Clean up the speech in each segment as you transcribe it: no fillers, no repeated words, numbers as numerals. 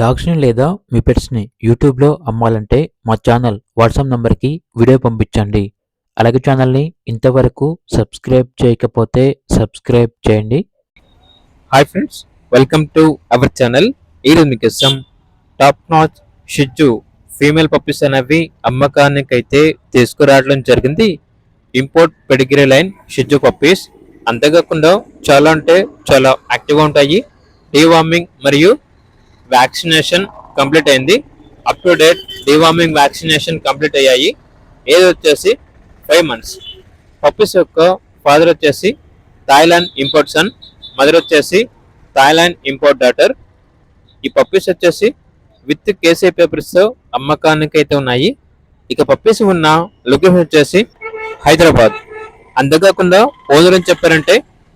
డాగ్స్‌ని లేదా మీ పెట్స్‌ని యూట్యూబ్‌లో అమ్మాలంటే మా ఛానల్ వాట్సాప్ నంబర్‌కి వీడియో పంపించండి. అలాగే ఛానల్‌ని ఇంతవరకు సబ్స్క్రైబ్ చేయకపోతే సబ్స్క్రైబ్ చేయండి. Hi friends, welcome to our channel. ఈరోజు మీకోసం top notch shih tzu female puppies అనేవి అమ్మకానికైతే తీసుకురావడం జరిగింది. Import pedigree line shih tzu puppies. అంతేకాకుండా చాలా అంటే చాలా యాక్టివ్గా ఉంటాయి. డీవార్మింగ్ మరియు వ్యాక్సినేషన్ కంప్లీట్ అయింది. Up to date deworming vaccination complete అయ్యాయి. ఏజ్ వచ్చేసి 5 months. పప్పీస్ యొక్క ఫాదర్ వచ్చేసి థాయిలాండ్ ఇంపోర్ట్ సన్, మదర్ వచ్చేసి థాయిలాండ్ ఇంపోర్ట్ డాటర్. ఈ పప్పీస్ వచ్చేసి విత్ కేసీ పేపర్స్ అమ్మకానికి అయితే ఉన్నాయి. ఇక పప్పీస్ ఉన్న లొకేషన్ వచ్చేసి హైదరాబాద్. అంతేకాకుండా ఓనర్ అని చెప్పారంటే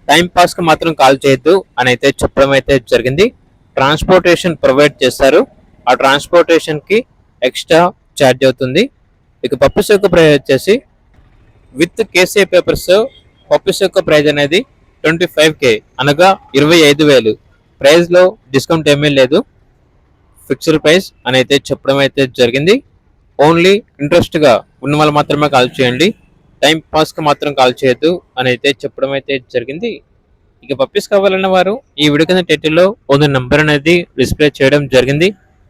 టైం పాస్ కి మాత్రం కాల్ చేయొద్దు అని అయితే చెప్పడం అయితే జరిగింది. ట్రాన్స్పోర్టేషన్ ప్రొవైడ్ చేస్తారు. ఆ ట్రాన్స్పోర్టేషన్ కి ఎక్స్ట్రా ఛార్జ్ అవుతుంది. ఇక పప్పీస్ యొక్క ప్రైస్ వచ్చేసి విత్ కేసీ పేపర్స్ పప్పీస్ యొక్క ప్రైస్ అనేది 25K, అనగా 25,000. ప్రైస్ లో డిస్కౌంట్ ఏమీ లేదు. ఫిక్స్డ్ ప్రైస్ అని అయితే చెప్పడం అయితే జరిగింది. ఓన్లీ ఇంట్రెస్ట్ గా ఉన్న వాళ్ళు మాత్రమే కాల్ చేయండి, టైం పాస్ కి మాత్రం కాల్ చేయొద్దు అని అయితే చెప్పడం అయితే జరిగింది. ఇక పప్పీస్ కావాలన్న వారు ఈ వీడియో కింద టైటిల్లో ఓనర్ నంబర్ అనేది డిస్ప్లే చేయడం జరిగింది.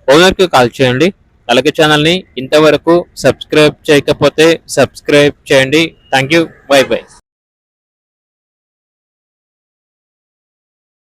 ఓనర్ కి కాల్ చేయండి. అలాగే ఛానల్ ని ఇంతవరకు సబ్స్క్రైబ్ చేయకపోతే సబ్స్క్రైబ్ చేయండి. Thank you, by by.